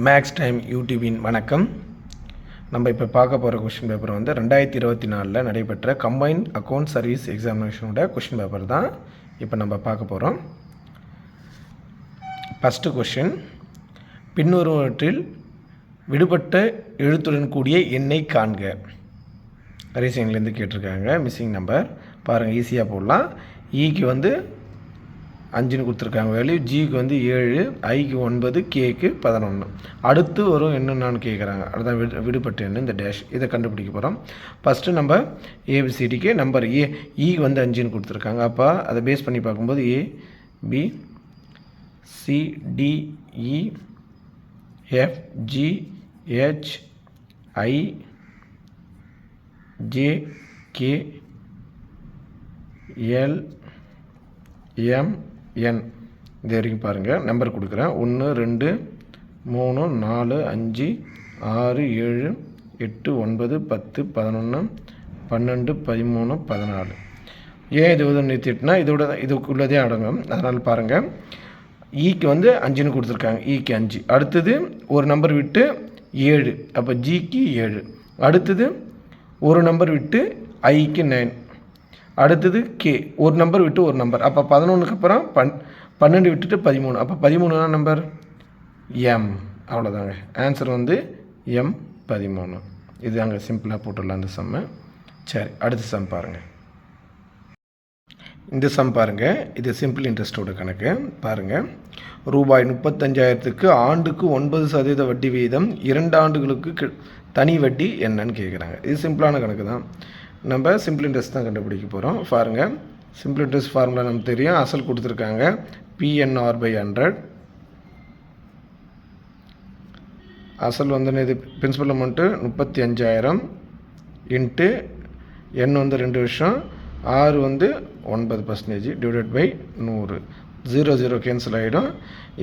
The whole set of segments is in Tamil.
மேக்ஸ் டைம் யூடியூபின் வணக்கம். நம்ம இப்போ பார்க்க போகிற கொஷின் பேப்பர் வந்து 2024 நடைபெற்ற கம்பைன்ட் அக்கௌண்ட் சர்வீஸ் எக்ஸாமினேஷனோட கொஷின் பேப்பர் தான் இப்போ நம்ம பார்க்க போகிறோம். ஃபஸ்ட்டு கொஷின், பின்வருவற்றில் விடுபட்ட எழுத்துடன் கூடிய எண்ணை காண்க. ரீசனிங்லேருந்து கேட்டிருக்காங்க. மிஸ்ஸிங் நம்பர் பாருங்கள், ஈஸியாக போடலாம். ஈக்கு வந்து 5ன்னு கொடுத்துருக்காங்க வேல்யூ, ஜிக்கு வந்து 7, ஐக்கு 9, கேக்கு 11. அடுத்து வரும் என்னென்னு கேட்குறாங்க. அதுதான் விடுபட்ட எண்ணு, இந்த டேஷ். இதை கண்டுபிடிக்க போகிறோம். ஃபஸ்ட்டு நம்ம ஏபிசிடிக்கு நம்பர் ஈக்கு வந்து 5ன்னு கொடுத்துருக்காங்க. அப்போ அதை பேஸ் பண்ணி பார்க்கும்போது A B C D E F G H I J K L M N. இது வரைக்கும் பாருங்கள், நம்பர் கொடுக்குறேன். 1 2 3 4 5 6 7 8 9 10 11 12 13 14. ஏன் இது வந்து நிறுத்திட்டுனா இதுக்குள்ளதே அடங்கும். அதனால் பாருங்கள், ஈக்கு வந்து 5ன்னு கொடுத்துருக்காங்க. ஈக்கு 5. அடுத்தது ஒரு நம்பர் விட்டு 7, அப்போ ஜிக்கு 7. அடுத்தது ஒரு நம்பர் விட்டு ஐக்கு 9. அடுத்தது கே, ஒரு நம்பர் விட்டு ஒரு நம்பர். அப்போ 11க்கு அப்புறம் 12 விட்டுட்டு 13. அப்போ 13 நம்பர் எம். அவ்வளோதாங்க. ஆன்சர் வந்து எம் 13. இது அங்கே சிம்பிளாக போட்டுடலாம் அந்த சம்மை. சரி, அடுத்த சம் பாருங்கள். இந்த சம் பாருங்கள், இது சிம்பிள் இன்ட்ரெஸ்ட்டோட கணக்கு. பாருங்கள், ரூபாய் 35,000க்கு ஆண்டுக்கு 9% வட்டி வீதம் 2 ஆண்டுகளுக்கு தனி வட்டி என்னன்னு கேட்குறாங்க. இது சிம்பிளான கணக்கு தான். நம்ம சிம்பிள் இன்ட்ரெஸ்ட் தான் கண்டுபிடிக்க போகிறோம். பாருங்கள், சிம்பிள் இன்ட்ரெஸ்ட் ஃபார்முலா நமக்கு தெரியும். அசல் கொடுத்துருக்காங்க PNR/100. அசல் வந்து இது பிரின்சிபல் அமௌண்ட்டு 35,000 இன்ட்டு என் வந்து 2 வருஷம், ஆறு வந்து 9% டிவைடட் பை 100. 0 0 கேன்சல் ஆகிடும்.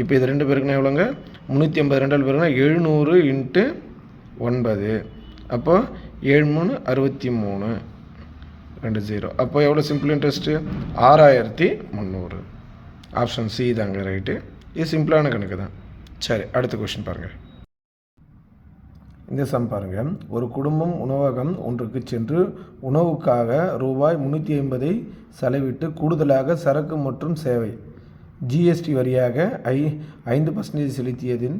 இப்போ இது 2 பேருக்குன்னா எவ்வளோங்க? 350. 2 பேருக்குன்னா 700 இன்ட்டு 9. அப்போ 7 3 63 2 0. அப்போ எவ்வளோ சிம்பிள் இன்ட்ரெஸ்ட்டு? 6,300. ஆப்ஷன் சி தாங்க ரைட்டு. இது சிம்பிளான கணக்கு தான். சரி, அடுத்த கொஸ்டின் பாருங்கள். இந்த சம் பாருங்கள். ஒரு குடும்பம் உணவகம் ஒன்றுக்கு சென்று உணவுக்காக ரூபாய் 350 செலவிட்டு கூடுதலாக சரக்கு மற்றும் சேவை ஜிஎஸ்டி வரியாக 5% செலுத்தியதின்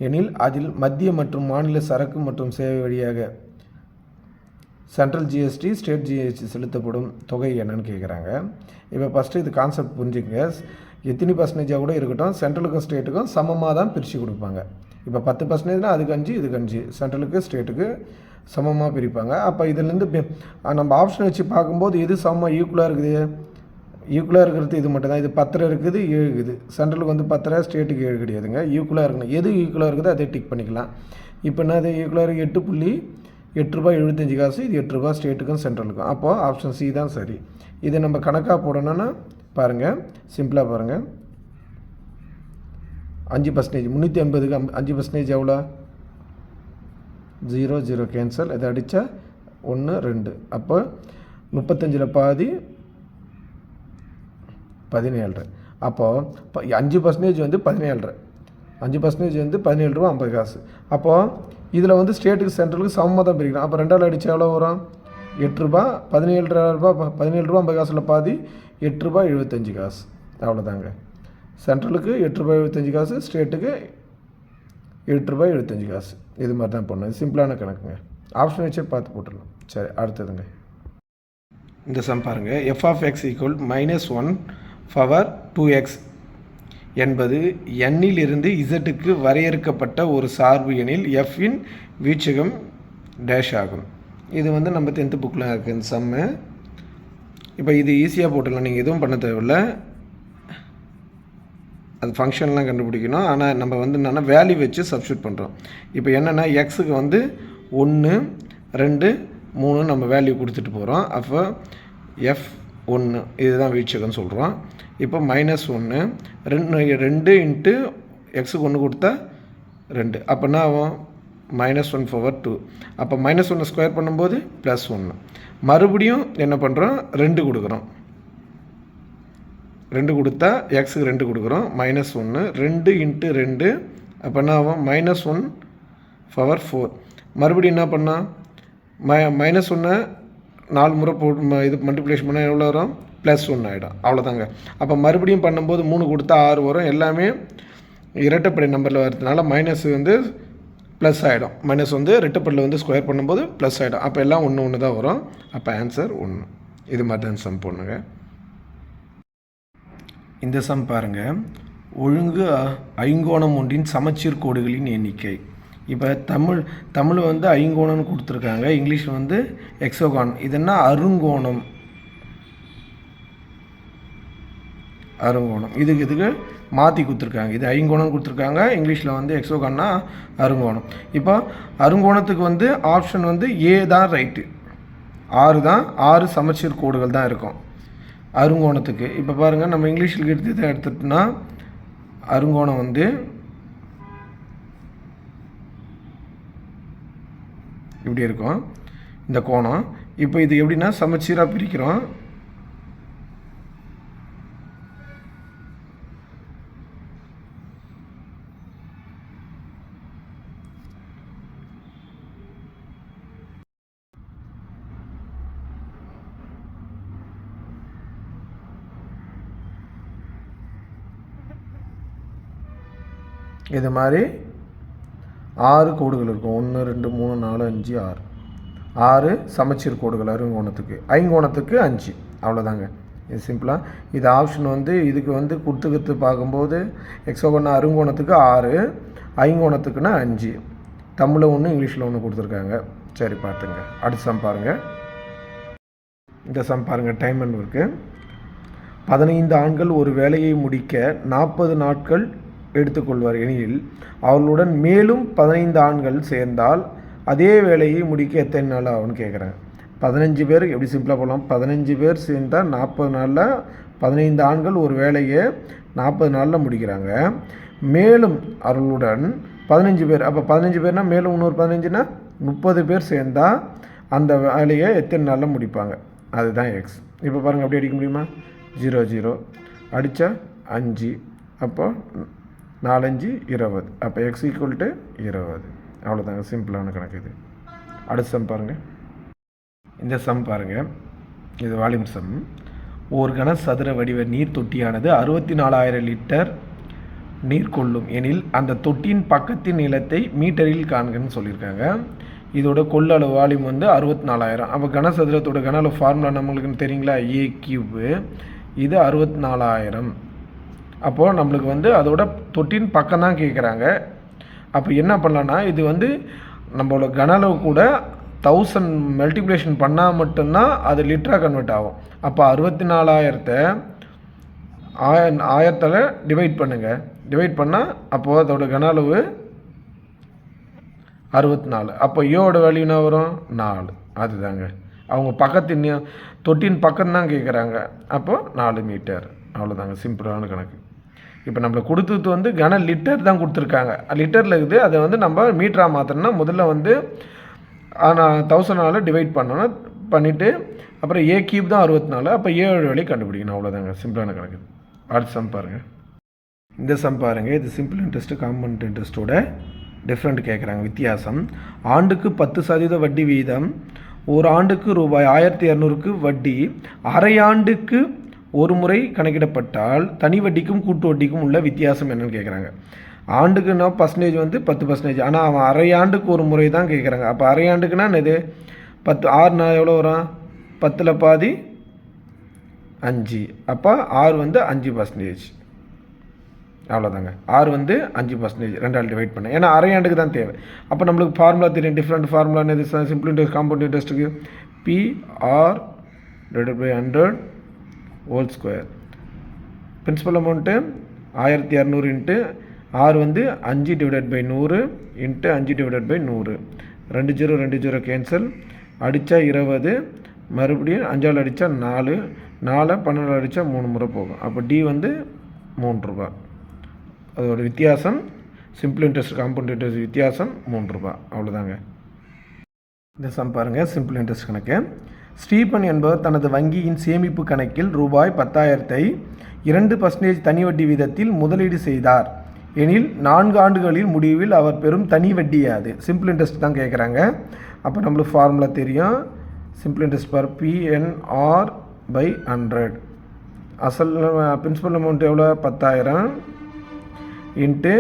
எனில் அதில் மத்திய மற்றும் மாநில சரக்கு மற்றும் சேவை வழியாக சென்ட்ரல் ஜிஎஸ்டி, ஸ்டேட் ஜிஎஸ்டி செலுத்தப்படும் தொகை என்னன்னு கேட்குறாங்க. இப்போ ஃபஸ்ட்டு இது கான்செப்ட் புரிஞ்சுங்க. எத்தனை பர்சன்டேஜாக கூட இருக்கட்டும், சென்ட்ரலுக்கும் ஸ்டேட்டுக்கும் சமமாக தான் பிரித்து கொடுப்பாங்க. இப்போ 10%னா அதுக்கு 5, இதுக்கு 5, சென்ட்ரலுக்கு ஸ்டேட்டுக்கு சமமாக பிரிப்பாங்க. அப்போ இதிலேருந்து நம்ம ஆப்ஷன் வச்சு பார்க்கும்போது எது சமமாக ஈக்குவலாக இருக்குது? ஈக்குவலாக இருக்கிறது இது மட்டும் தான். இது 10 இருக்குது, 7 இருக்குது. சென்ட்ரலுக்கு வந்து 10, ஸ்டேட்டுக்கு 7 கிடையாதுங்க. ஈக்குவலாக இருக்கணும். எது ஈக்குவலாக இருக்குதோ அதை டிக் பண்ணிக்கலாம். இப்போ என்ன, அது ஈக்குவலாக இருக்குது 8.8 ரூபாய் 75 காசு. இது 8 ரூபாய் ஸ்டேட்டுக்கும் சென்ட்ரலுக்கும். அப்போது ஆப்ஷன் சி தான் சரி. இதை நம்ம கணக்காக போடணும்னா பாருங்கள், சிம்பிளாக பாருங்கள். 5%, 350க்கு 5% எவ்வளோ? 0 0 கேன்சல். இதை அடித்தா 1 2. அப்போ 35 பாதி 17. அப்போது 5% வந்து 17. 5% வந்து 17 ரூபா 50 காசு. அப்போது இதில் வந்து ஸ்டேட்டுக்கு சென்ட்ரலுக்கு சமமாக தான் பிரிக்கணும். அப்போ 2ஆல் அடித்தா எவ்வளோ வரும்? 8 ரூபா. 17 ரூபா 50 காசில் பாதி 8 ரூபாய் 75 காசு. அவ்வளோதாங்க. சென்ட்ரலுக்கு 8 ரூபாய் 75 காசு, ஸ்டேட்டுக்கு 8 ரூபாய் 75 காசு. இது மாதிரி தான் பண்ணணும். இது சிம்பிளான கணக்குங்க. ஆப்ஷன் வச்சே பார்த்து போட்டுடலாம். சரி, அடுத்ததுங்க. இந்த சம் பாருங்கள். f(x) -1 பவர் 2x என்பது எண்ணிலிருந்து இசட்டுக்கு வரையறுக்கப்பட்ட ஒரு சார்பு எனில் எஃப்பின் வீச்சகம் டேஷ் ஆகும். இது வந்து நம்ம 10th புக்கில் இருக்குது இந்த சம்மு. இப்போ இது ஈஸியாக போட்டுடலாம், நீங்கள் எதுவும் பண்ண தேவையில்லை. அது ஃபங்க்ஷன்லாம் கண்டுபிடிக்கணும். ஆனால் நம்ம வந்து என்னென்னா வேல்யூ வச்சு சப்ஸ்டியூட் பண்ணுறோம். இப்போ என்னென்னா எக்ஸுக்கு வந்து 1 2 3 நம்ம வேல்யூ கொடுத்துட்டு போகிறோம். அப்போ F1 இதுதான் வீச்சகம்னு சொல்கிறோம். இப்போ -1 2 இன்ட்டு எக்ஸுக்கு 1 கொடுத்தா 2. அப்போனா ஆகும் -1 பவர் 2. அப்போ -1 ஸ்கொயர் பண்ணும்போது +1. மறுபடியும் என்ன பண்ணுறோம்? 2 கொடுக்குறோம். 2 கொடுத்தா எக்ஸுக்கு 2 கொடுக்குறோம். -1 2 இன்ட்டு 2 அப்போ என்ன ஆகும் -1 பவர் 4. மறுபடியும் என்ன பண்ணால் -1 4 முறை போட்டு இது மல்டிப்ளிகேஷன் பண்ணால் எவ்வளோ வரும்? +1 ஆகிடும். அவ்வளோதாங்க. அப்போ மறுபடியும் பண்ணும்போது 3 கொடுத்தா 6 வரும். எல்லாமே இரட்டைப்படை நம்பரில் வரதுனால மைனஸ் வந்து ப்ளஸ் ஆகிடும். மைனஸ் வந்து ரெட்டைப்படையில் வந்து ஸ்கொயர் பண்ணும்போது ப்ளஸ் ஆகிடும். அப்போ எல்லாம் ஒன்று தான் வரும். அப்போ ஆன்சர் 1. இது மாதிரி தான் சம் போடணுங்க. இந்த சம் பாருங்கள். ஒழுங்கு ஐங்கோணம் ஒன்றின் சமச்சீர் கோடுகளின் எண்ணிக்கை. இப்போ தமிழ் வந்து ஐங்கோணம்னு கொடுத்துருக்காங்க. இங்கிலீஷில் வந்து எக்ஸோகான். இதுன்னா அருங்கோணம். இதுக்கு மாற்றி கொடுத்துருக்காங்க. இது ஐங்கோணம் கொடுத்துருக்காங்க. இங்கிலீஷில் வந்து எக்ஸோகான்னா அருங்கோணம். இப்போ அருங்கோணத்துக்கு வந்து ஆப்ஷன் வந்து ஏ தான் ரைட்டு. 6 சமச்சீர் கோடுகள் தான் இருக்கும் அருங்கோணத்துக்கு. இப்போ பாருங்கள், நம்ம இங்கிலீஷில் எடுத்துட்டோம்னா அருங்கோணம் வந்து இப்படி இருக்கும் இந்த கோணம். இப்போ இது எப்படின்னா சமச்சீராக பிரிக்கிறோம். இது மாதிரி 6 கோடுகள் இருக்கும். 1 2 3 4 5 6. 6 சமச்சீர் கோடுகள் அருங்கோணத்துக்கு. ஐங்கோணத்துக்கு 5. அவ்வளோதாங்க. இது சிம்பிளாக. இது ஆப்ஷன் வந்து இதுக்கு வந்து கொடுத்துக்கிட்டு பார்க்கும்போது எக்ஸோகோனா அருங்கோணத்துக்கு 6, ஐங்கோணத்துக்குன்னா 5. தமிழில் 1 இங்கிலீஷில் 1 கொடுத்துருக்காங்க. சரி, பார்த்துங்க. அடுத்த சம் பாருங்கள். இந்த சம் பாருங்கள். Time and work. 15 ஆண்கள் ஒரு வேலையை முடிக்க 40 நாட்கள் எடுத்துக்கொள்வார் எனில் அவர்களுடன் மேலும் 15 ஆண்கள் சேர்ந்தால் அதே வேலையை முடிக்க எத்தனை நாள் ஆகும்னு கேட்குறாங்க. 15 பேர் எப்படி சிம்பிளாக போகலாம்? 15 பேர் சேர்ந்தால் 40 நாளில் 15 ஆண்கள் ஒரு வேலையை 40 நாளில் முடிக்கிறாங்க. மேலும் அவர்களுடன் 15 பேர். அப்போ 15 பேர்னால் மேலும் இன்னொரு 15னா 30 பேர் சேர்ந்தால் அந்த வேலையை எத்தனை நாளில் முடிப்பாங்க? அதுதான் எக்ஸ். இப்போ பாருங்கள், அப்படி அடிக்க முடியுமா? 0 0 அடித்தா 5. அப்போ 4 5 20. அப்போ எக்ஸ் ஈக்குவல் டு 20. அவ்வளோதாங்க. சிம்பிளான கணக்கு இது. அடுத்த சம் பாருங்கள். இந்த சம் பாருங்கள். இது வால்யூம் சம். ஒரு கனசதுர வடிவ நீர் தொட்டியானது 64,000 லிட்டர் நீர் கொள்ளும் எனில் அந்த தொட்டியின் பக்கத்தின் நீளத்தை மீட்டரில் காண்கன்னு சொல்லியிருக்காங்க. இதோட கொள்ளளவு வால்யூம் வந்து 64,000. அப்போ கனசதுரத்தோட கன அளவு ஃபார்முலா நம்மளுக்கு தெரியுங்களா? A cube. இது 64,000. அப்போது நம்மளுக்கு வந்து அதோட தொட்டின் பக்கம் தான் கேட்குறாங்க. அப்போ என்ன பண்ணலான்னா, இது வந்து நம்மளோட கன அளவு கூட 1000 மல்டிப்ளிகேஷன் பண்ணால் மட்டும்தான் அது லிட்டராக கன்வெர்ட் ஆகும். அப்போ 64,000 1000 டிவைட் பண்ணுங்கள். டிவைட் பண்ணால் அப்போது அதோட கன அளவு 64. அப்போ ஏவோட வேல்யூ என்ன வரும்? 4. அதுதாங்க. அவங்க பக்கத்தின் தொட்டின் பக்கம்தான் கேட்குறாங்க. அப்போது 4 மீட்டர். அவ்வளோதாங்க. சிம்பிளான கணக்கு. இப்போ நம்மளுக்கு கொடுத்தது வந்து கன லிட்டர் தான் கொடுத்துருக்காங்க. லிட்டரில் இருக்குது. அதை வந்து நம்ம மீட்டராக மாற்றணும்னா முதல்ல வந்து 1000 டிவைட் பண்ணணும். பண்ணிவிட்டு அப்புறம் ஏ கியூப் தான் 64. அப்போ 7 வேலையை கண்டுபிடிக்கணும். அவ்வளோதாங்க. சிம்பிளான கணக்கு. அடுத்த சம் பாருங்கள். இந்த சம் பாருங்கள். இது சிம்பிள் இன்ட்ரெஸ்ட்டு காம்பவுண்ட் இன்ட்ரெஸ்ட்டோட டிஃப்ரெண்ட் கேட்குறாங்க. வித்தியாசம். ஆண்டுக்கு 10% வட்டி வீதம். ஒரு ஆண்டுக்கு ரூபாய் 1200க்கு வட்டி அரையாண்டுக்கு ஒரு முறை கணக்கிடப்பட்டால் தனி வட்டிக்கும் கூட்டு வட்டிக்கும் உள்ள வித்தியாசம் என்னன்னு கேட்குறாங்க. ஆண்டுக்குன்னா பர்சன்டேஜ் வந்து 10%. ஆனால் அவன் அரையாண்டுக்கு ஒரு முறை தான் கேட்குறாங்க. அப்போ அரையாண்டுக்குன்னா இது 10 6 எவ்வளோ வரும்? 10ல் பாதி 5. அப்போ 6 வந்து 5%. அவ்வளோதாங்க. 6 வந்து 5%. 2ஆல் டிவைட் பண்ண. ஏன்னா அரையாண்டுக்கு தான் தேவை. அப்போ நம்மளுக்கு ஃபார்முலா தெரியும். டிஃப்ரெண்ட் ஃபார்முலான்னு இது சிம்பிள் இன்ட்ரெஸ்ட் காம்பவுண்ட் இன்ட்ரெஸ்ட்டுக்கு PR / 100 whole square. Principal amount 1200 into 6 வந்து 5 / 100 இன்ட்டு 5 / 100. 2 0 2 0 கேன்சல். அடித்தா 20. மறுபடியும் 5ஆல் அடித்தா 4. 4 12 அடித்தா 3 முறை போகும். அப்போ டி வந்து 3 ரூபா. அதோட வித்தியாசம் சிம்பிள் இன்ட்ரெஸ்ட் காம்பவுண்ட் இன்ட்ரெஸ்ட் வித்தியாசம் 3 ரூபா. அவ்வளோதாங்க. இந்த சம் பாருங்கள். சிம்பிள் இன்ட்ரெஸ்ட் கணக்கு. ஸ்டீபன் என்பவர் தனது வங்கியின் சேமிப்பு கணக்கில் ரூபாய் 10,000ஐ 2% தனி வட்டி வீதத்தில் முதலீடு செய்தார் எனில் 4 ஆண்டுகளின் முடிவில் அவர் பெறும் தனி வட்டி யாது? சிம்பிள் இன்ட்ரெஸ்ட் தான் கேட்குறாங்க. அப்போ நம்மளுக்கு ஃபார்முலா தெரியும். Simple interest per PNR/100. அசல் பிரின்சிபல் அமௌண்ட் எவ்வளோ? 10,000 இன்ட்டு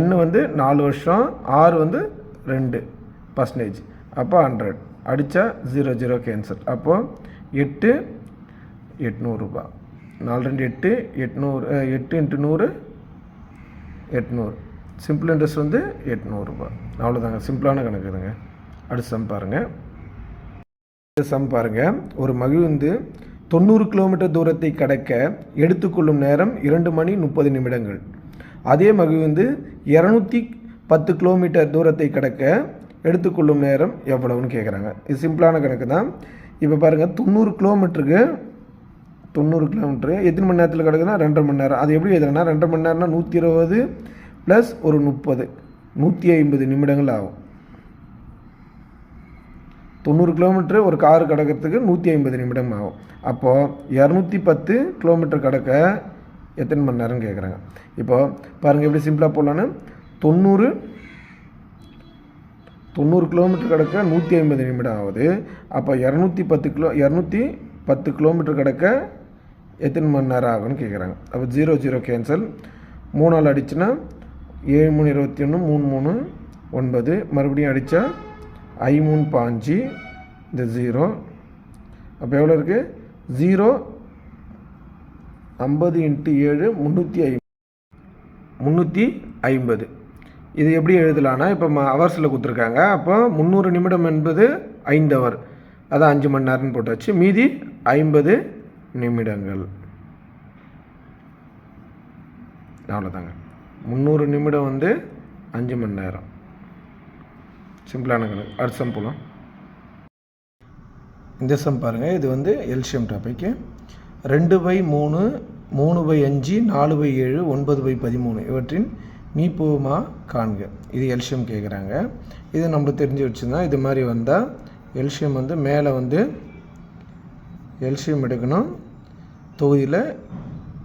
N வந்து 4 வருஷம், R வந்து 2%. அப்போ 100 அடித்தா 0 கேன்சல். அப்போது 8,800 ரூபா. 4 2 8 800 8 × 100 800. சிம்பிள் இன்ட்ரெஸ்ட் வந்து 800 ரூபா. அவ்வளோதாங்க, சிம்பிளான கணக்கு இதுங்க. அடுத்த சம் பாருங்கள். இந்த சம் பாருங்கள். ஒரு மகிழ்ந்து 90 கிலோமீட்டர் தூரத்தை கடக்க எடுத்துக்கொள்ளும் நேரம் 2 மணி 30 நிமிடங்கள். அதே மகிழ்ந்து 210 கிலோமீட்டர் தூரத்தை கடக்க எடுத்துக்கொள்ளும் நேரம் எவ்வளவுன்னு கேட்குறாங்க. இது சிம்பிளான கணக்கு தான். இப்போ பாருங்கள், 90 கிலோமீட்டருக்கு 90 கிலோமீட்டரு எத்தனை மணி நேரத்தில் கிடக்குதுன்னா 2.5 மணி நேரம். அது எப்படி எழுதுறேன்னா 2.5 மணி நேரம்னா 120 ப்ளஸ் ஒரு 30 150 நிமிடங்கள் ஆகும். 90 கிலோமீட்டரு ஒரு காரு கிடக்கிறதுக்கு 150 நிமிடம் ஆகும். அப்போது 210 கிலோமீட்டர் கிடக்க எத்தனை மணி நேரம் கேட்குறாங்க. இப்போது பாருங்கள் எப்படி சிம்பிளாக போடலான்னு. 90 கிலோமீட்டர் கிடக்க 150 நிமிடம் ஆகுது. அப்போ 210 கிலோமீட்டர் கிடக்க எத்தனை மணி நேரம் ஆகும்னு கேட்குறாங்க. அப்போ 0 கேன்சல். 3 அடிச்சுன்னா 7 3 21 3 3 9. மறுபடியும் அடித்தா 5 3 5 இந்த 0. அப்போ எவ்வளோ இருக்குது? 0 50 × 7 350. இது எப்படி எழுதலான்னா, இப்போ ஹவர்ஸில் கொடுத்துருக்காங்க. அப்போ 300 நிமிடம் என்பது 5 ஹவர், அதான் 5 மணி நேரம்னு போட்டாச்சு. மீதி 50 நிமிடங்கள். அவ்வளோதாங்க. 300 நிமிடம் வந்து 5 மணி நேரம். சிம்பிளான கணக்கு. அடுத்த சம் போகலாம். இந்த சம் பாருங்கள். இது வந்து எல்சிஎம் டாபிக்கு. 2/3 3/5 4/7 9/13 இவற்றின் மீப்போமா காண்க. இது எல்சிஎம் கேட்குறாங்க. இது நம்மளுக்கு தெரிஞ்சு வச்சுருந்தா இது மாதிரி வந்தால் எல்சிஎம் வந்து மேலே வந்து எல்சிஎம் எடுக்கணும், தொகுதியில்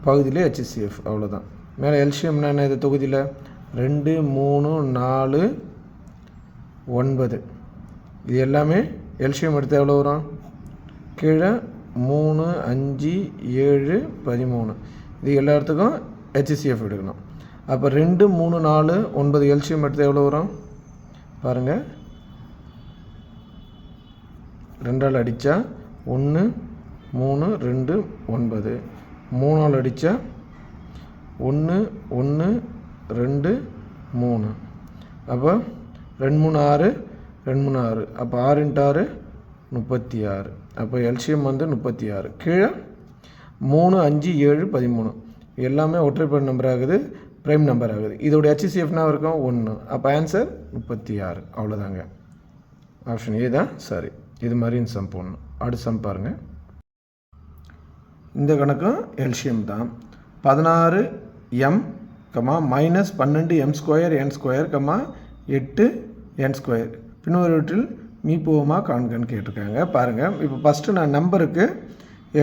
பகுதியில் HCF, அவ்வளோதான். மேலே எல்சிஎம்னா என்ன? இது தொகுதியில் 2 3 4 9 இது எல்லாமே எல்சிஎம் எடுத்து எவ்வளோ வரும்? கீழே 3 5 7 13 இது எல்லா இடத்துக்கும் HCF எடுக்கணும். அப்போ 2 3 4 9 எல்சிஎம் எடுத்து எவ்வளோ வரும் பாருங்கள். 2ஆல் அடித்தா 1 3 2 9. 3ஆல் அடித்தா 1 1 2 3. அப்போ 2 3 6 2 3 6. அப்போ 6 × 6 36. அப்போ எல்சிஎம் வந்து 36. கீழே 3 5 7 13 எல்லாமே ஒற்றைப்படை நம்பர் ஆகுது, ப்ரைம் நம்பர் ஆகுது. இதோடைய HCFனா இருக்கும் 1. அப்போ ஆன்சர் 36. அவ்வளோதாங்க. ஆப்ஷன் ஏ தான் சரி. இது மாதிரி இந்த சம் போடணும். அடுத்த சம் பாருங்கள். இந்த கணக்கும் எல்சிஎம் தான். 16m minus 12m² n² 8n². பின்வருவற்றில் மீப்போமா காண்கன்னு கேட்டிருக்காங்க. பாருங்கள், இப்போ ஃபஸ்ட்டு நான் நம்பருக்கு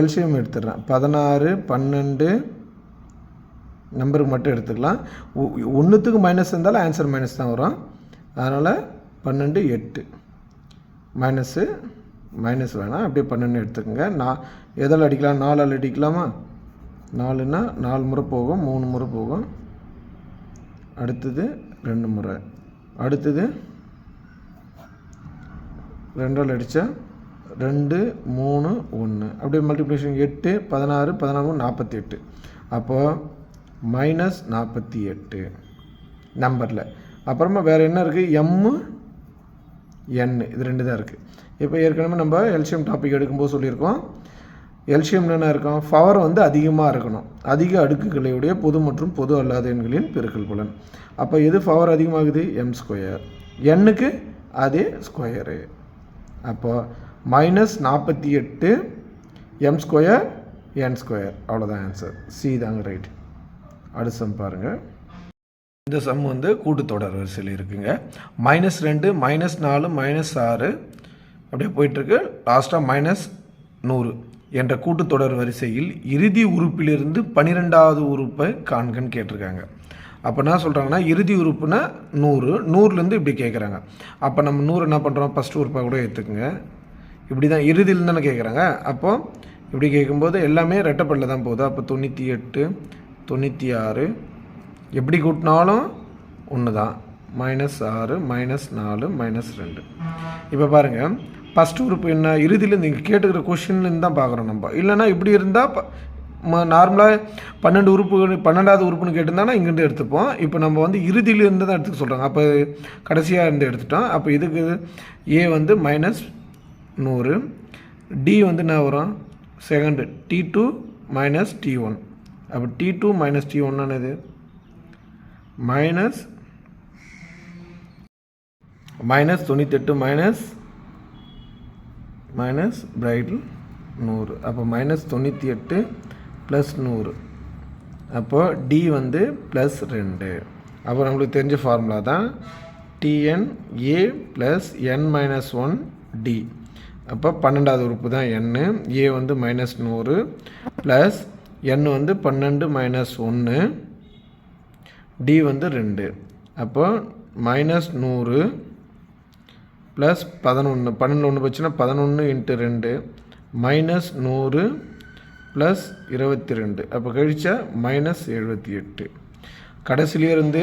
எல்சிஎம் எடுத்துடுறேன். 16 12 நம்பருக்கு மட்டும் எடுத்துக்கலாம். ஒன்றுத்துக்கு மைனஸ் இருந்தாலும் ஆன்சர் மைனஸ் தான் வரும். அதனால் 12 8 மைனஸ் வேணாம், அப்படியே 12 எடுத்துக்கோங்க. நான் எதால் அடிக்கலாம்? 4ஆல் அடிக்கலாமா? 4ன்னா 4 முறை போகும், 3 முறை போகும். அடுத்தது 2 முறை. அடுத்தது 2ஆல் அடித்தா 2 3 1. அப்படியே மல்டிப்ளிகேஷன் 8 16 14 48. அப்போது -48 நம்பரில். அப்புறமா வேறு என்ன இருக்குது? n இது 2 தான் இருக்குது. இப்போ ஏற்கனவே நம்ம எல்சிஎம் டாபிக் எடுக்கும்போது சொல்லியிருக்கோம். எல்சிஎம் என்ன இருக்கும்? பவர் வந்து அதிகமாக இருக்கணும். அதிக அடுக்குகளையுடைய பொது மற்றும் பொது அல்லாத எண்களின் பெருக்கல் பலன். அப்போ எது பவர் அதிகமாகுது? m². n-க்கு அதே ஸ்கொயரு. அப்போ -48 m² n². அவ்வளோதான் ஆன்சர். சி தாங்க ரைட். அடுத்த சம் பாருங்கள். இந்த சம் வந்து கூட்டுத்தொடர் வரிசையில் இருக்குங்க. -2 -4 -6 அப்படியே போயிட்டுருக்கு. லாஸ்ட்டாக -100 என்ற கூட்டுத்தொடர் வரிசையில் இறுதி உறுப்பிலிருந்து 12வது உறுப்பை காண்கன்னு கேட்டிருக்காங்க. அப்போ என்ன சொல்கிறாங்கன்னா இறுதி உறுப்புனா 100, 100லேருந்து இப்படி கேட்குறாங்க. அப்போ நம்ம 100 என்ன பண்ணுறோம், ஃபஸ்ட்டு உறுப்பாக கூட எடுத்துக்கோங்க. இப்படி தான் இறுதியில் தானே கேட்குறாங்க. அப்போது இப்படி கேட்கும்போது எல்லாமே ரெட்டைப்படையில் தான் போகுது. அப்போ 98, 96 எப்படி கூட்டினாலும் ஒன்று தான், -6 -4 -2. இப்போ பாருங்கள், ஃபஸ்ட்டு உறுப்பு என்ன, இறுதியில் நீங்கள் கேட்டுக்கிற கொஷின்லேருந்து தான் பார்க்குறோம் நம்ம. இல்லைனா இப்படி இருந்தால் நார்மலாக 12 உறுப்புகள் 12வது உறுப்புன்னு கேட்டிருந்தாங்கன்னா இங்கேருந்து எடுத்துப்போம். இப்போ நம்ம வந்து இறுதியிலேருந்து தான் எடுத்துக்க சொல்கிறாங்க. அப்போ கடைசியாக இருந்து எடுத்துட்டோம். அப்போ இதுக்கு ஏ வந்து -100, டி வந்து என்ன வரும், செகண்டு T2 - T1. அப்போ T2 - T1 என்னது, -98 மைனஸ் பிரைட்டில் 100. அப்போ -98 + 100. அப்போ டி வந்து +2. அப்போ நம்மளுக்கு தெரிஞ்ச ஃபார்முலா தான் TN A + n - 1 D. அப்போ 12வது உறுப்பு தான் n, a வந்து -100 ப்ளஸ் n வந்து 12 - 1, d வந்து 2. அப்போ -100 ப்ளஸ் 11, 12 ஒன்று போச்சுன்னா 11 × 2 -100 ப்ளஸ் 22. அப்போ கழிச்சா -78. கடைசியிலே இருந்து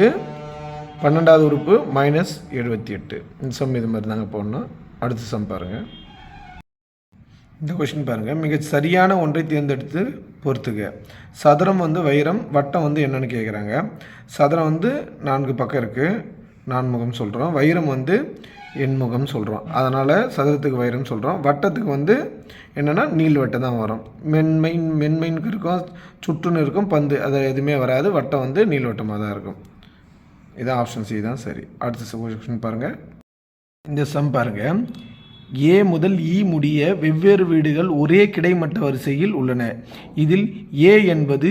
12வது உறுப்பு -78. இந்த சம் இது மாதிரி தாங்க போடணும். அடுத்த சம் பாருங்கள். இந்த கொஷின் பாருங்கள், மிக சரியான ஒன்றை தேர்ந்தெடுத்து பொறுத்துக. சதுரம் வந்து வைரம், வட்டம் வந்து என்னென்னு கேட்குறாங்க. சதுரம் வந்து 4 பக்கம் இருக்குது, நான்முகம் சொல்கிறோம். வைரம் வந்து எண்முகம் சொல்கிறோம். அதனால் சதுரத்துக்கு வைரம் சொல்கிறோம். வட்டத்துக்கு வந்து என்னென்னா நீள்வட்டம் தான் வரும். மென்மைன்னு இருக்கும், சுற்றுன்னு இருக்கும், பந்து அது எதுவுமே வராது. வட்டம் வந்து நீள்வட்டமாக தான் இருக்கும். இதான் ஆப்ஷன் சி தான் சரி. அடுத்த கொஷின் பாருங்கள். இந்த சம் பாருங்கள், ஏ முதல் இ முடிய வெவ்வேறு வீடுகள் ஒரே கிடைமட்ட வரிசையில் உள்ளன. இதில் ஏ என்பது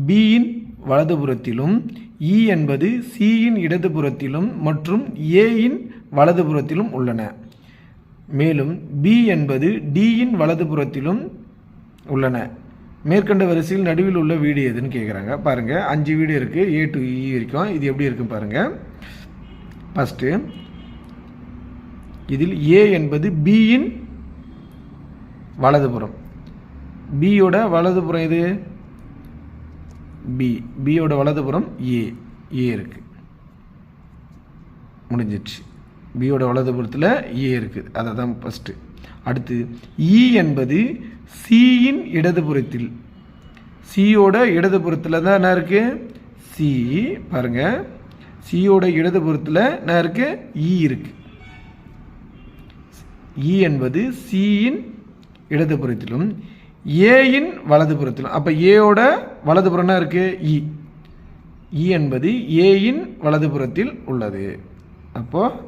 பியின் வலதுபுறத்திலும், இ என்பது சியின் இடதுபுறத்திலும் மற்றும் ஏயின் வலதுபுறத்திலும் உள்ளன. மேலும் பி என்பது டியின் வலதுபுறத்திலும் உள்ளன. மேற்கண்ட வரிசையில் நடுவில் உள்ள வீடு எதுன்னு கேட்குறாங்க. பாருங்கள், 5 வீடு இருக்குது, A to E வரைக்கும். இது எப்படி இருக்குன்னு பாருங்கள். ஃபஸ்ட்டு இதில் ஏ என்பது பியின் வலதுபுறம், பியோட வலதுபுறம் இது பியோட வலதுபுறம் ஏ இருக்குது, முடிஞ்சிடுச்சு. பியோட வலதுபுறத்தில் ஏ இருக்குது, அதை தான் ஃபஸ்ட்டு. அடுத்து இ என்பது சியின் இடதுபுறத்தில், சியோட இடதுபுறத்தில் தான் என்ன இருக்குது, சி. பாருங்கள், சியோட இடதுபுறத்தில் என்ன இருக்குது, இ இருக்குது. இ என்பது சியின் இடதுபுறத்திலும் ஏயின் வலதுபுறத்திலும். அப்போ ஏயோட வலதுபுறம் என்ன இருக்குது, இ என்பது ஏயின் வலதுபுறத்தில் உள்ளது. அப்போது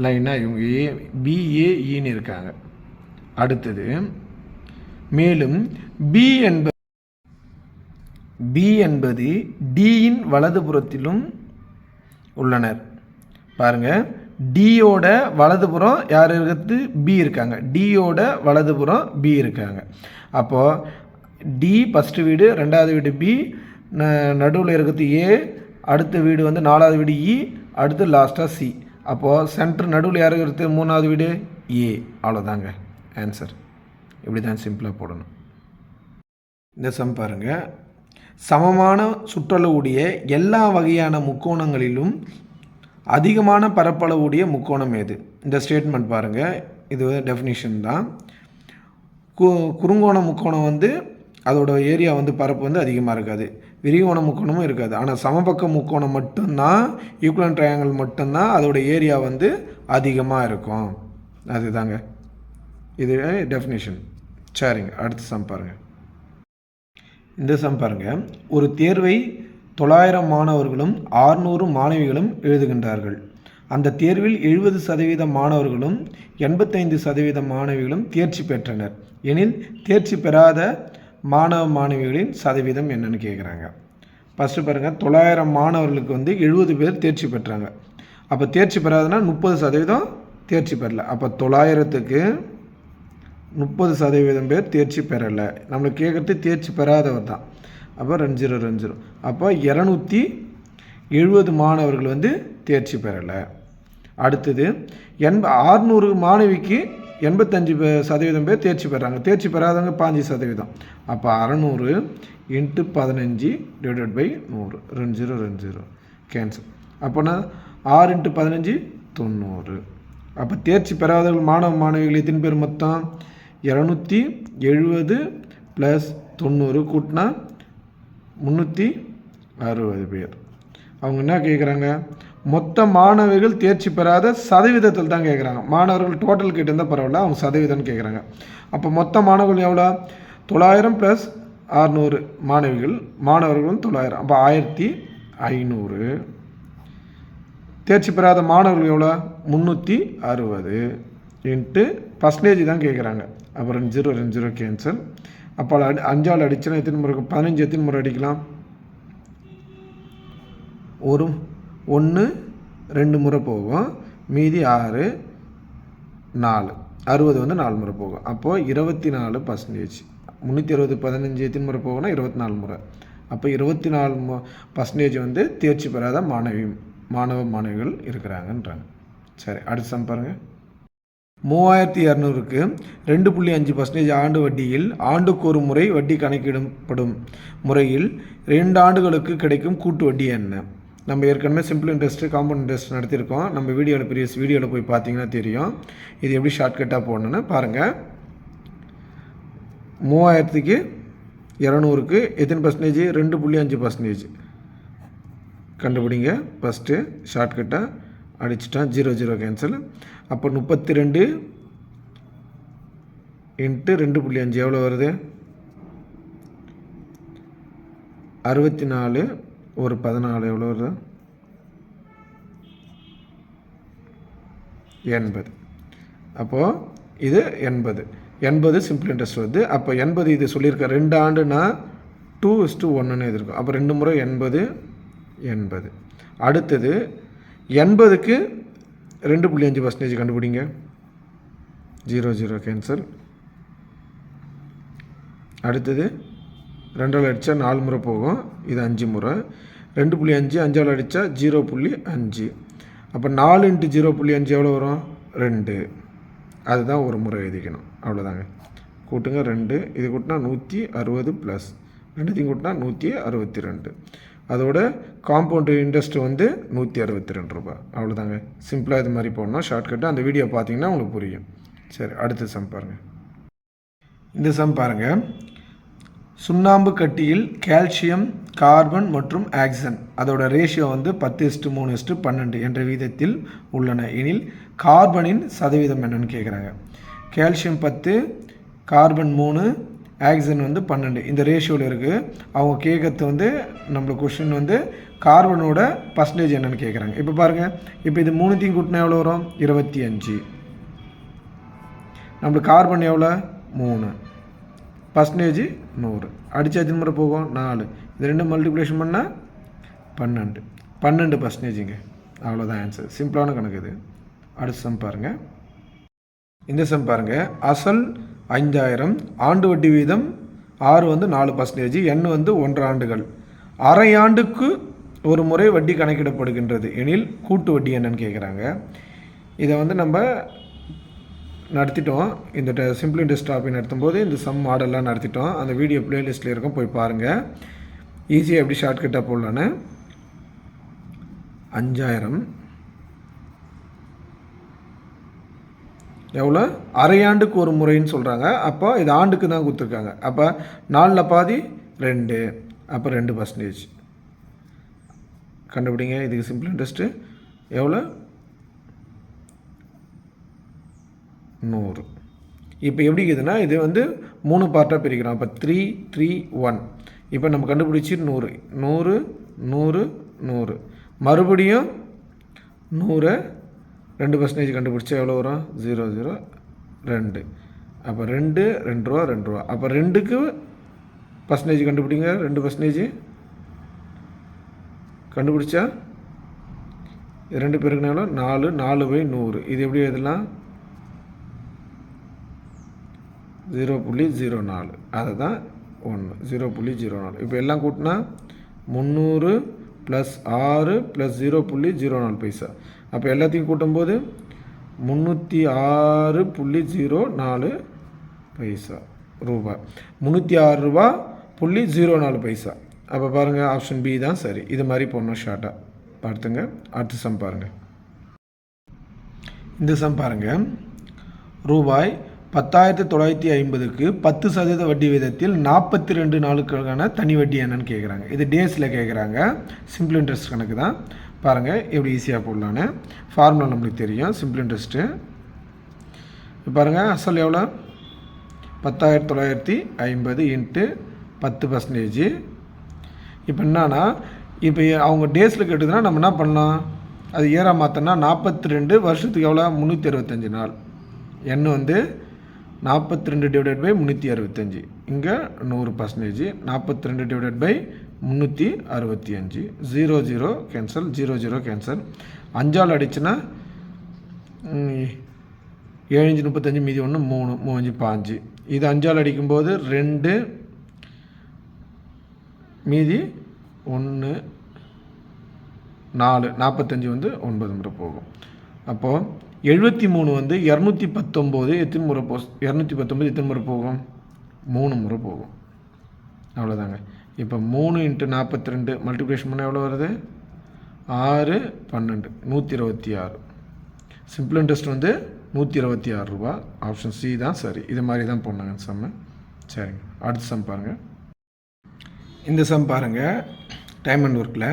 லைனாக இவங்க ஏ பிஏஇன்னு இருக்காங்க. அடுத்தது மேலும் பி என்பது டியின் வலதுபுறத்திலும் உள்ளனர். பாருங்கள், டியோட வலதுபுறம் யார் இருக்கிறது, பி இருக்காங்க. டியோட வலதுபுறம் பி இருக்காங்க. அப்போது டி ஃபஸ்ட்டு வீடு, 2வது வீடு பி, நடுவில் இருக்கிறது ஏ, அடுத்த வீடு வந்து 4வது வீடு இ, அடுத்து லாஸ்ட்டாக சி. அப்போது சென்டர் நடுவில் யார் இருக்கிறது, 3வது வீடு ஏ. அவ்வளோதாங்க ஆன்சர். இப்படி தான் சிம்பிளாக போடணும். இந்த சம் பாருங்கள், சமமான சுற்றளவுடைய எல்லா வகையான முக்கோணங்களிலும் அதிகமான பரப்பளவுடைய முக்கோணம் எது? இந்த ஸ்டேட்மெண்ட் பாருங்கள், இது டெஃபினிஷன் தான். குறுங்கோண முக்கோணம் வந்து அதோட ஏரியா வந்து பரப்பு வந்து அதிகமாக இருக்காது, விரிகோண முக்கோணமும் இருக்காது. ஆனால் சமபக்க முக்கோணம் மட்டும்தான், ஈக்குவலன்ட் ட்ரையாங்கிள் மட்டும்தான் அதோட ஏரியா வந்து அதிகமாக இருக்கும். அதுதாங்க இது டெஃபினிஷன். சரிங்க, அடுத்த சம் பாருங்கள். இந்த சம் பாருங்கள், ஒரு தேர்வை 900 மாணவர்களும் 600 மாணவிகளும் எழுதுகின்றார்கள். அந்த தேர்வில் 70% மாணவர்களும் 85% மாணவிகளும் தேர்ச்சி பெற்றனர் எனில் தேர்ச்சி பெறாத மாணவ மாணவிகளின் சதவீதம் என்னன்னு கேட்குறாங்க. ஃபஸ்ட்டு பாருங்கள், 900 மாணவர்களுக்கு வந்து 70 பேர் தேர்ச்சி பெற்றாங்க. அப்போ தேர்ச்சி பெறாதுன்னா 30% தேர்ச்சி பெறலை. அப்போ 900க்கு 30% பேர் தேர்ச்சி பெறலை. நம்மளுக்கு கேட்குறது தேர்ச்சி பெறாதவர் தான். அப்போ 2020. அப்போ 270 70 மாணவர்கள் வந்து தேர்ச்சி பெறலை. அடுத்தது 600 மாணவிக்கு 85% பேர் தேர்ச்சி பெறாங்க. தேர்ச்சி பெறாதவங்க 5%. அப்போ 600 × 15 ÷ 100 20 கேன்சல். அப்போனா 6 × 15 90. அப்போ தேர்ச்சி பெறாதவர்கள் மாணவிகள் எத்தனை பேர் மொத்தம்? 270 + 90 கூட்டினா 360 பேர். அவங்க என்ன கேட்குறாங்க? மொத்த மாணவர்கள் தேர்ச்சி பெறாத சதவீதத்தில் தான் கேட்குறாங்க. மாணவர்கள் டோட்டல் கிட்ட இருந்தால் பரவாயில்ல, அவங்க சதவீதம்னு கேட்குறாங்க. அப்போ மொத்த மாணவர்கள் எவ்வளோ? 900 + 600 மாணவர்களும் 900. அப்போ 1500. தேர்ச்சி பெறாத மாணவர்கள் எவ்வளோ? 360 × பர்சன்டேஜ் தான் கேட்குறாங்க. அப்போ 20 கேன்சல். அப்போ 5ஆல் அடிச்சுன்னா எத்தனை முறை? 15 எத்தனை முறை அடிக்கலாம்? 1 2 முறை போகும், மீதி 6 4 60 வந்து 4 முறை போகும். அப்போது 24%. 360 15 எத்தனை முறை போகும்னா 24 முறை. அப்போ 24% வந்து தேர்ச்சி பெறாத மாணவிகள் இருக்கிறாங்கன்றாங்க. சரி, அடுத்த சம் பாருங்கள். 3200க்கு 2.5% ஆண்டு வட்டியில் ஆண்டுக்கு ஒரு முறை வட்டி கணக்கிடப்படும் முறையில் 2 ஆண்டுகளுக்கு கிடைக்கும் கூட்டு வட்டி என்ன? நம்ம ஏற்கனவே சிம்பிள் இன்ட்ரெஸ்ட்டு, காம்பவுண்ட் இன்ட்ரெஸ்ட் நடத்தியிருக்கோம். நம்ம ப்ரீவியஸ் வீடியோவில் போய் பார்த்தீங்கன்னா தெரியும். இது எப்படி ஷார்ட்கட்டாக போடணுன்னு பாருங்கள். 3200க்கு எத்தனை பர்சன்டேஜ்? 2.5% கண்டுபிடிங்க. ஃபஸ்ட்டு ஷார்ட்கட்டாக அடிச்சிட்டா 0 கேன்சல். அப்போ 32 × 2.5 எவ்வளோ வருது? 64 ஒரு 14 எவ்வளோ வருது? 80. அப்போது இது 80 சிம்பிள் இன்ட்ரெஸ்ட் வருது. அப்போ 80 இது சொல்லியிருக்க 2 ஆண்டுனா 2:1ன்னு எதிர்க்கும். அப்போ 2 முறை 80. அடுத்தது 80க்கு 2.5% கண்டுபிடிங்க. 0 கேன்சல். அடுத்தது 2ஆல் அடித்தா 4 முறை போகும், இது 5 முறை. 2.5 5ஆல் அடித்தா 0.5. அப்போ 4 × 0.5 எவ்வளோ வரும்? 2. அதுதான் ஒரு முறை எழுதிக்கணும். அவ்வளோதாங்க. கூட்டுங்க 2, இது கூட்டினா 160 + 2 கூட்டினா 162. அதோட காம்பவுண்ட் இன்ட்ரெஸ்ட் வந்து 162 ரூபாய். அவ்வளோதாங்க. சிம்பிளாக இது மாதிரி போடணும் ஷார்ட்கட்டு. அந்த வீடியோ பார்த்தீங்கன்னா உங்களுக்கு புரியும். சரி, அடுத்த சம் பாருங்கள். இந்த சம் பாருங்கள். சுண்ணாம்பு கட்டியில் கால்சியம், கார்பன் மற்றும் ஆக்சிஜன் அதோட ரேஷியோ வந்து 10:3:12 என்ற விகிதத்தில் உள்ளன எனில் கார்பனின் சதவீதம் என்னன்னு கேட்குறாங்க. கால்சியம் 10, கார்பன் 3, ஆக்சிஜன் வந்து 12 இந்த ரேஷியோவில் இருக்குது. அவங்க கேட்கறது வந்து நம்மளுக்கு கொஸ்டின் வந்து கார்பனோட பர்சன்டேஜ் என்னென்னு கேட்குறாங்க. இப்போ பாருங்கள், இப்போ இது 3த்தையும் கூட்டினா எவ்வளோ வரும்? 25. நம்மளுக்கு கார்பன் எவ்வளோ? 3, பர்சன்டேஜ் 100. அடித்தா எத்தனை முறை போகும்? 4. இது 2 மல்டிப்ளிகேஷன் பண்ணால் 12%. அவ்வளோதான் ஆன்சர். சிம்பிளான கணக்கு இது. அடுத்த சம் பாருங்கள். இந்த சம் பாருங்கள். அசல் 5000, ஆண்டு வட்டி வீதம் 6 வந்து 4%, எண் வந்து 1 ஆண்டுகள். அரை ஆண்டுக்கு ஒரு முறை வட்டி கணக்கிடப்படுகின்றது எனில் கூட்டு வட்டி என்னன்னு கேட்குறாங்க. இதை வந்து நம்ம நடத்திட்டோம். இந்த சிம்பிள் இன்ட்ரெஸ்ட் டாபிக் நடத்தும்போது இந்த சம் மாடல்லாம் நடத்திட்டோம். அந்த வீடியோ பிளேலிஸ்ட்டில் இருக்கும், போய் பாருங்கள். ஈஸியாக எப்படி ஷார்ட்கட்டாக போடலான்னு. 5000 எவ்வளோ? அரையாண்டுக்கு ஒரு முறைன்னு சொல்கிறாங்க. அப்போ இது ஆண்டுக்கு தான் கொடுத்துருக்காங்க. அப்போ 4ல் பாதி 2, அப்போ 2% கண்டுபிடிங்க. இதுக்கு சிம்பிள் இன்ட்ரெஸ்ட்டு எவ்வளோ? 100. இப்போ எப்படி இருக்குதுன்னா இது வந்து 3 பார்ட்டாக பிரிக்கிறோம். அப்போ 3, 3, 1. இப்போ நம்ம கண்டுபிடிச்சி 100, 100, 100, 100. மறுபடியும் 100 2% கண்டுபிடிச்சா எவ்வளோ வரும்? 0, 0, 2. அப்போ 2, 2 ரூபா, 2 ரூபா. அப்போ 2க்கு பர்சன்டேஜ் கண்டுபிடிங்க. 2% கண்டுபிடிச்சா 2 பேருக்கு எவ்வளோ? 4, 4/100. இது எப்படி எழுதலாம்? 0.04. அதை தான் 1, 0.04. இப்போ எல்லாம் கூட்டினா 300 ப்ளஸ் 6 ப்ளஸ் 0.04 பைசா. அப்போ எல்லாத்தையும் கூட்டும்போது 306.04 பைசா ரூபாய். 306 ரூபா 0.04 பைசா. அப்போ பாருங்கள், ஆப்ஷன் பி தான் சரி. இது மாதிரி போடணும் ஷார்ட்டாக பார்த்துங்க. அடுத்த சம் பாருங்கள். இந்த சம் பாருங்கள். ரூபாய் 10,950க்கு 10% வட்டி விதத்தில் 42 நாளுக்கான தனி வட்டி என்னன்னு கேட்குறாங்க. இது டேஸில் கேட்குறாங்க. சிம்பிள் இன்ட்ரெஸ்ட் கணக்கு தான். பாருங்கள் எப்படி ஈஸியாக போடலான்னு. ஃபார்முலா நம்மளுக்கு தெரியும். சிம்பிள் இன்ட்ரெஸ்ட்டு இப்போ பாருங்கள், அசல் எவ்வளோ? 10,950 இன்ட்டு 10%. இப்போ என்னன்னா, இப்போ அவங்க டேஸில் கேட்டுதுன்னா நம்ம என்ன பண்ணலாம், அது இயராக மாற்றினா 42 வருஷத்துக்கு எவ்வளோ? 365 நாள். எண் வந்து 42 டிவைடட் பை 365. இங்கே 100%. 42 டிவைடட் பை 365. 0 cancel, 0 cancel. 5ஆல் அடிச்சுன்னா 7 5 35, மீதி 1 3, 3 5. இது 5ஆல் அடிக்கும்போது 2, மீதி 1 4, 45 வந்து 9 முறை போகும். அப்போது 73 வந்து 219 எத்தனை முறை 219 எத்தனை முறை போகும்? 3 முறை போகும். அவ்வளோதாங்க. இப்போ 3 × 42 மல்டிப்ளிகேஷன் பண்ணால் எவ்வளோ வருது? 6 12 126. சிம்பிள் இன்ட்ரெஸ்ட் வந்து 126 ரூபா. ஆப்ஷன் சி தான் சரி. இது மாதிரி தான் போனாங்க சம்மு. சரிங்க, அடுத்த சம் பாருங்கள். இந்த சம் பாருங்கள். டைம் அண்ட் ஒர்க்கில்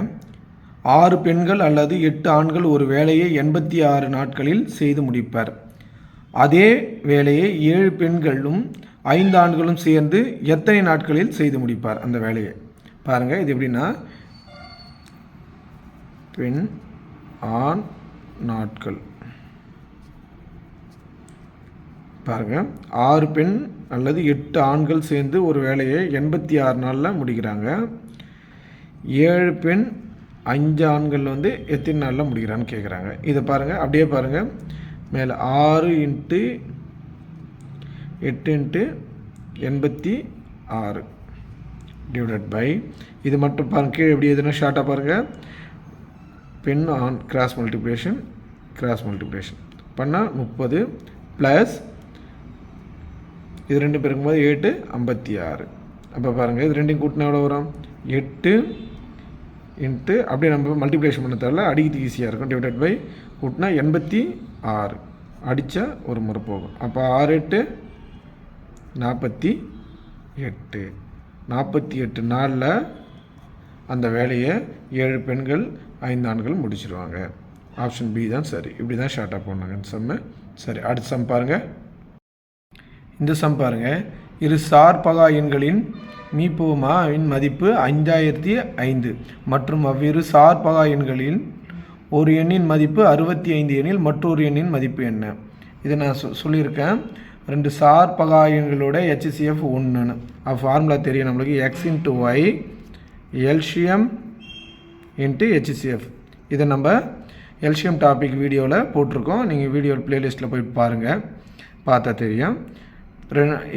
6 பெண்கள் அல்லது 8 ஆண்கள் ஒரு வேலையை 86 நாட்களில் செய்து முடிப்பர். அதே வேலையை 7 பெண்களும் 5 ஆண்களும் சேர்ந்து எத்தனை நாட்களில் செய்து முடிப்பார் அந்த வேலையை? பாருங்கள், இது எப்படின்னா பெண் ஆண் நாட்கள். பாருங்கள், 6 பெண் அல்லது 8 ஆண்கள் சேர்ந்து ஒரு வேலையை 86 நாளில் முடிக்கிறாங்க. 7 பெண் 5 ஆண்கள் வந்து எத்தனை நாளில் முடிக்கிறான்னு கேட்குறாங்க. இதை பாருங்கள், அப்படியே பாருங்கள். மேலே 6 × 8 × 86 டிவைடட் பை இது மட்டும் பாருங்கள். கீழே எப்படி எதுனா ஷார்ட்டாக பாருங்கள். பெண் ஆண் கிராஸ் மல்டிப்ளிகேஷன் பண்ணால் 30 ப்ளஸ் இது 2 பெருக்கும்போது 7 56. அப்போ பாருங்கள், இது 2 கூட்டினா எவ்வளோ வரும்? 8 இன்ட்டு அப்படியே நம்ம மல்டிப்ளிகேஷன் பண்ண தேவையில்ல, அடிக்கிறது ஈஸியாக இருக்கும். டிவைடட் பை கூட்டினா 86 அடித்தா ஒரு முறை போகும். அப்போ 6 8 48. 48 நாளில் அந்த வேலையை 7 பெண்கள் 5 ஆண்கள் முடிச்சிடுவாங்க. ஆப்ஷன் பி தான் சரி. இப்படி தான் ஷார்ட்டாக போனாங்க இந்த சம்மு. சரி, அடுத்த சம் பாருங்கள். இந்த சம் பாருங்கள். இரு சார்பகா எண்களின் மீப்போமாவின் மதிப்பு 5005 மற்றும் அவ்விரு சார்பகா எண்களில் ஒரு எண்ணின் மதிப்பு 65 எனில் மற்றொரு எண்ணின் மதிப்பு என்ன? இதை நான் சொல்லியிருக்கேன். 2 சார்பகா எண்களோட HCF 1ன்னு ஃபார்முலா தெரியும் நம்மளுக்கு. X × Y LCM × HCF. இதை நம்ம LCM டாபிக் வீடியோவில் போட்டிருக்கோம். நீங்கள் வீடியோ ப்ளேலிஸ்ட்டில் போய் பாருங்கள், பார்த்தா தெரியும்.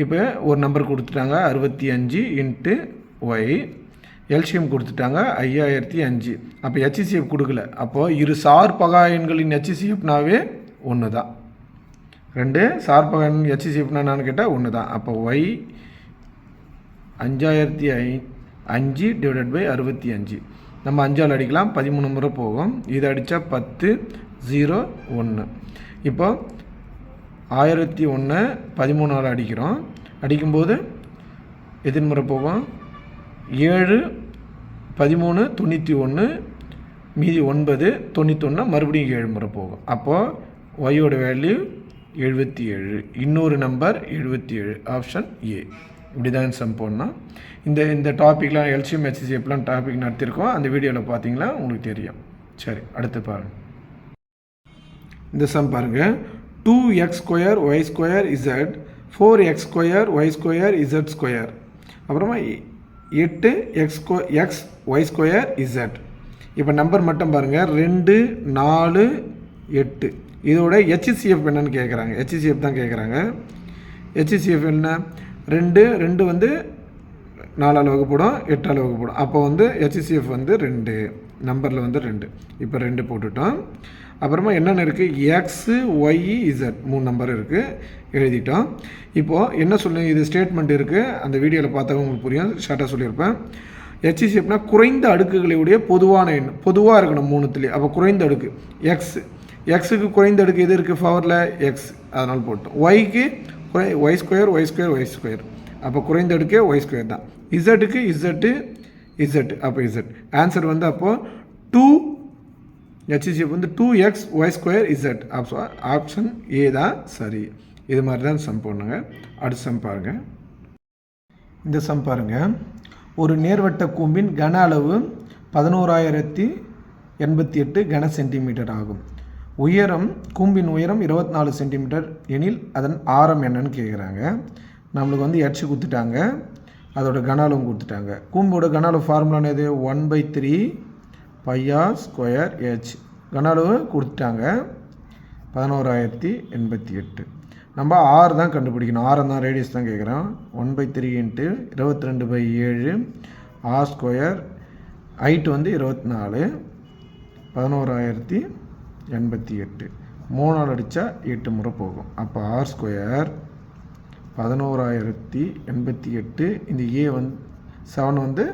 இப்போ ஒரு நம்பர் கொடுத்துட்டாங்க 65 × Y, எல்சிஎம் கொடுத்துட்டாங்க 5005. அப்போ HCF கொடுக்கல. அப்போது இரு சார்பகா எண்களின் HCFனாவே 1 தான். 2 சார்பகா எண் HCFனா என்னன்னு கேட்டால் 1 தான். அப்போ Y 5005 டிவைடட் பை 65. நம்ம 5ஆல் அடிக்கலாம், 13 முறை போகும். இது அடித்தா 10 0 1. இப்போ 1001 13ஆல் அடிக்கிறோம். அடிக்கும்போது எத்தனை முறை போகும்? 7 13 91, மீதி 9 91, மறுபடியும் 7 முறை போகும். அப்போது ஒய்யோட வேல்யூ 77. இன்னொரு நம்பர் 77. Option A. இப்படி தான் சம் போடணும். இந்த டாப்பிக்லாம் எல்சிஎம் HCFலாம் டாபிக் நடத்தியிருக்கோம். அந்த வீடியோவில் பார்த்தீங்களா உங்களுக்கு தெரியும். சரி, அடுத்து பாருங்கள். இந்த சம் பாருங்கள். 2x² y² z 4x² y² z². அப்புறமா 8x y² z. இப்போ நம்பர் மட்டும் பாருங்கள். 2 4 8. இதோட HCF என்னன்னு கேட்குறாங்க. HCF தான் கேட்குறாங்க. HCF என்ன? 2 வந்து 4ஆல் வகுப்படும், 8ஆல் வகுப்படும். அப்போ வந்து HCF வந்து 2. நம்பரில் வந்து 2. இப்போ 2 போட்டுட்டோம். அப்புறமா என்னென்ன இருக்குது, எக்ஸு ஒய் இசட் 3 நம்பர் இருக்குது, எழுதிட்டோம். இப்போது என்ன சொல்லு, இது ஸ்டேட்மெண்ட் இருக்குது, அந்த வீடியோவில் பார்த்தவங்க உங்களுக்கு புரியும், ஷார்ட்டாக சொல்லியிருப்பேன். HCFனா குறைந்த அடுக்குகளுடைய பொதுவான எண், பொதுவாக இருக்கணும் 3த்துலேயே. அப்போ குறைந்த அடுக்கு எக்ஸுக்கு குறைந்த அடுக்கு எது இருக்குது, பவரில் எக்ஸ், அதனால் போட்டோம். ஒய்க்கு ஒய் ஸ்கொயர், அப்போ குறைந்த அடுக்கே ஒய் ஸ்கொயர் தான். இசட்டுக்கு இசட்டு, அப்போ இசட். ஆன்சர் வந்து அப்போது 2 HCF வந்து 2x y square z. Option A தான் சரி. இது மாதிரி தான் சம் போடணுங்க. அடுத்த சம் பாருங்கள். இந்த சம் பாருங்கள். ஒரு நேர்வட்ட கூம்பின் கன அளவு 11,088 கன சென்டிமீட்டர் ஆகும். கூம்பின் உயரம் 24 சென்டிமீட்டர் எனில் அதன் ஆரம் என்னன்னு கேட்குறாங்க. நம்மளுக்கு வந்து h கொடுத்துட்டாங்க, அதோட கன அளவும் கொடுத்துட்டாங்க. கூம்போட கன அளவு ஃபார்முலான்னு எது, 1/3 πr²h. கன அளவு கொடுத்துட்டாங்க 11,088. நம்ம ஆர் தான் கண்டுபிடிக்கணும், ஆரம் தான், ரேடியஸ் தான் கேட்குறோம். 1/3 × 22/7 r², ஹைட் வந்து 24, 11,088. 3 அடித்தா 8 முறை போகும். அப்போ r², 11,088. இந்த ஏ வந்து 7 வந்து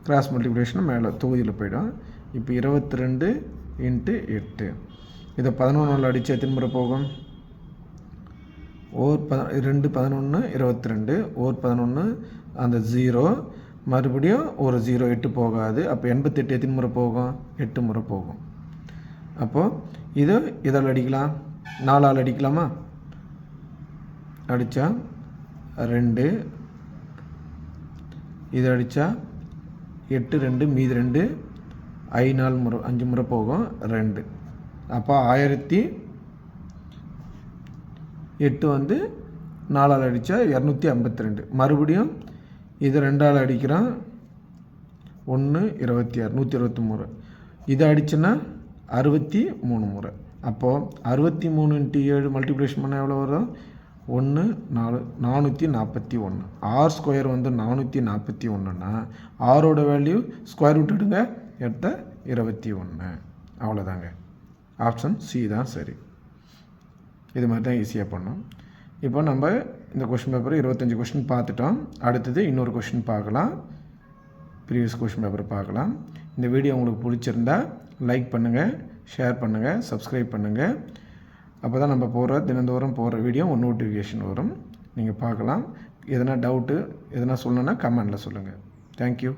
கிராஸ் மல்டிப்ளிகேஷன் மேலே தொகுதியில் போயிடும். இப்போ 22 × 8. இதை 11 அடித்தா எத்தனை முறை போகும், 2 11 22, 11 அந்த 0, மறுபடியும் ஒரு 0, 8 போகாது. அப்போ 88 எத்தனை முறை போகும், 8 முறை போகும். அப்போது இது இதால் அடிக்கலாம், 4ஆல் அடிக்கலாமா, அடித்தா 2, இது அடித்தா 8 2 மீதி 2, 5 முறை போகும் 2. அப்போ 1008 வந்து 4ஆல் அடித்தா 252. மறுபடியும் இது 2ஆல் அடிக்கிறான், 1 26, 123 முறை. இதை அடிச்சுன்னா 63 முறை. அப்போது 63 × 7 மல்டிப்ளிகேஷன் பண்ணால் எவ்வளோ வரும், 1 4 441. r² வந்து 441ன்னா ஆரோட வேல்யூ ஸ்கொயர் ரூட் எடுங்க, எடுத்த 21. அவ்வளோதாங்க. ஆப்ஷன் சி தான் சரி. இது மாதிரி தான் ஈஸியாக பண்ணோம். இப்போ நம்ம இந்த கொஷின் பேப்பர் 25 கொஷின் பார்த்துட்டோம். அடுத்தது இன்னொரு கொஷின் பார்க்கலாம், ப்ரீவியஸ் கொஷின் பேப்பர் பார்க்கலாம். இந்த வீடியோ உங்களுக்கு பிடிச்சிருந்தா லைக் பண்ணுங்கள், ஷேர் பண்ணுங்கள், சப்ஸ்கிரைப் பண்ணுங்கள். அப்போ தான் நம்ம தினந்தோறும் போகிற வீடியோ ஒரு நோட்டிஃபிகேஷன் வரும், நீங்கள் பார்க்கலாம். எதனா டவுட்டு எதனா சொல்லணுன்னா கமெண்டில் சொல்லுங்கள். தேங்க்யூ.